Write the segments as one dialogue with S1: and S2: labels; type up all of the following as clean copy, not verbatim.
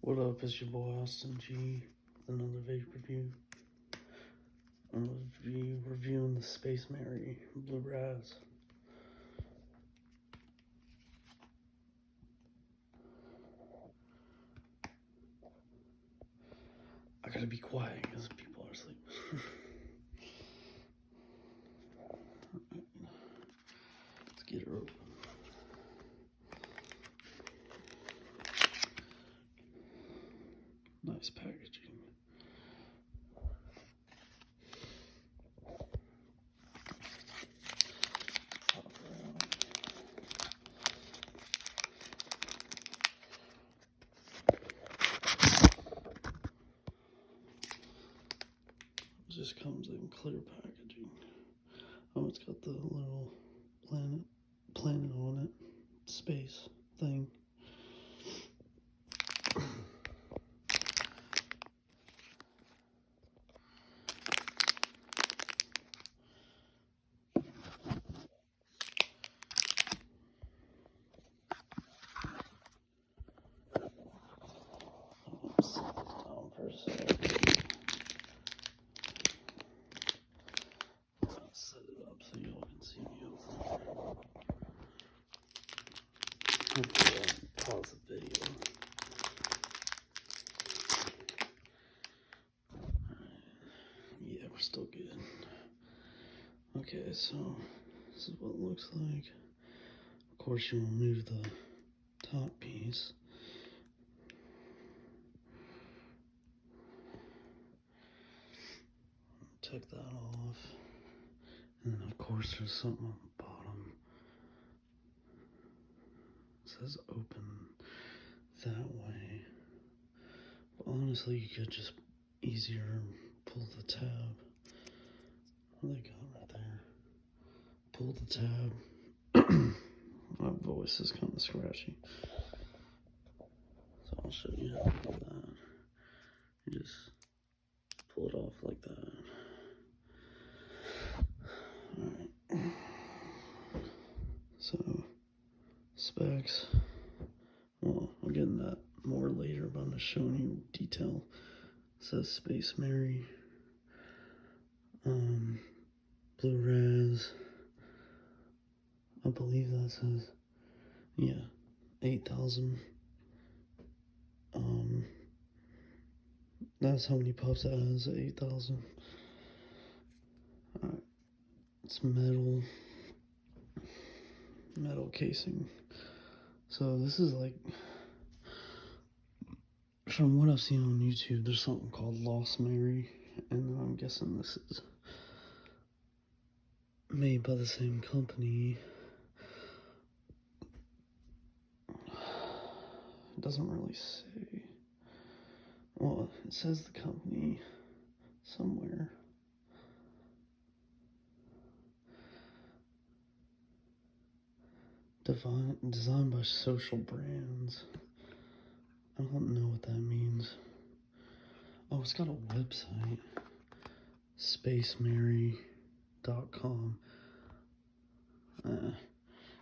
S1: What up, it's your boy Austin G with another vape review. I'm going to be reviewing the Space Mary Blue Razz. I gotta be quiet because people are asleep. Let's get her open. Nice packaging. Pop her out. It just comes in clear packaging. Oh, it's got the little planet on it, space thing. Set this down for a sec. I'll set it up so y'all can see me open. Hopefully I'll pause the video. Alright. Yeah, we're still good. Okay, so this is what it looks like. Of course, you remove the top piece. Take that off. And then, of course, there's something on the bottom. It says open that way. But honestly, you could just easier pull the tab. What do they got right there? Pull the tab. My voice is kind of scratchy. So I'll show you how to do that. You just pull it off like that. Alright. So, specs. Well, I'll get into that more later, but I'm just showing you detail. It says Space Mary. Blue Razz. I believe that says, yeah, 8,000. That's how many puffs it has, 8,000. Alright, it's metal casing. So this is like, from what I've seen on YouTube, there's something called Lost Mary, and I'm guessing this is made by the same company. It doesn't really say. Well, it says the company somewhere. Designed by Social Brands. I don't know what that means. Oh, it's got a website. spacemary.com.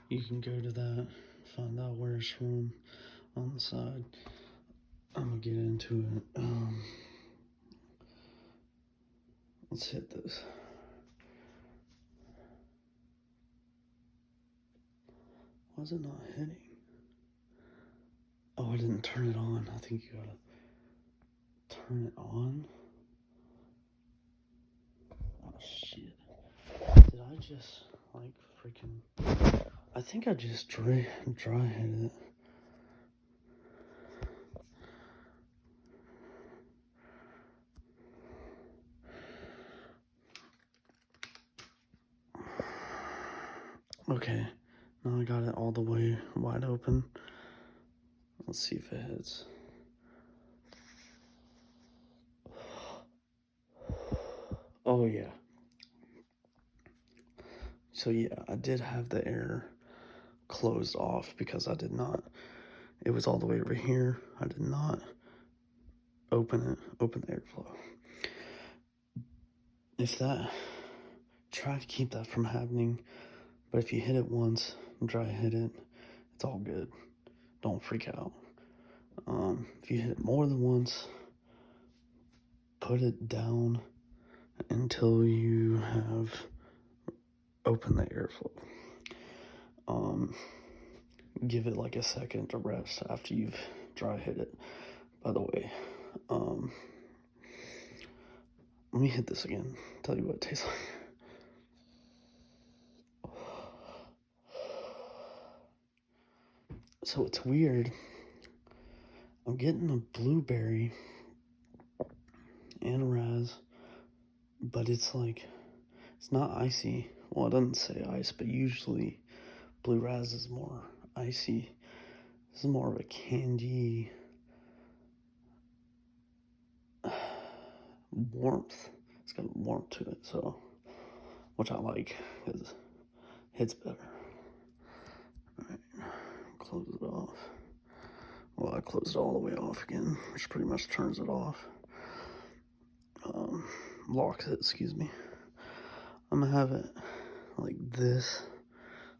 S1: You can go to that, find out where it's from on the side. I'm gonna get into it. Let's hit this. Why is it not hitting? Oh, I didn't turn it on. I think you gotta turn it on. Oh, shit. Did I just, like, freaking... I think I just dry headed it. Okay, now I got it all the way wide open. Let's see if it hits. Oh yeah. So yeah, I did have the air closed off because I did not. It was all the way over here. I did not open the airflow. Try to keep that from happening. But if you hit it once, dry hit it, it's all good. Don't freak out. If you hit it more than once, put it down until you have opened the airflow. Give it like a second to rest after you've dry hit it. By the way, let me hit this again, tell you what it tastes like. So it's weird. I'm getting a blueberry and a raz, but it's like, it's not icy. Well, it doesn't say ice, but usually Blue Razz is more icy. This is more of a candy warmth. It's got warmth to it, so, which I like, because it hits better. Alright, close it off. Well, I closed it all the way off again, which pretty much turns it off. Locks it, excuse me. I'm gonna have it like this.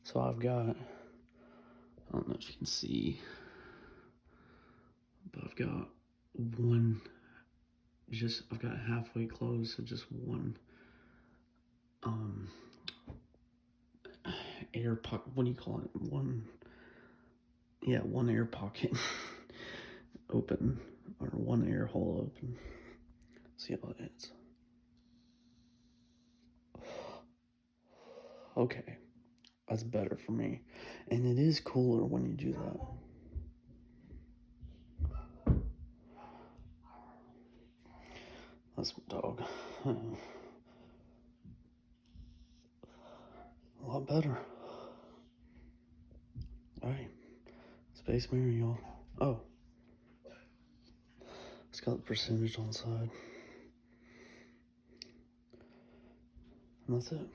S1: So I've got, I don't know if you can see, but I've got one, I've got halfway closed, so just one air pocket, what do you call it? One air pocket open, or one air hole open. See how it is. Okay, that's better for me. And it is cooler when you do that. That's my dog. A lot better. Alright. Space Mary, y'all. Oh. It's got the percentage on the side. And that's it.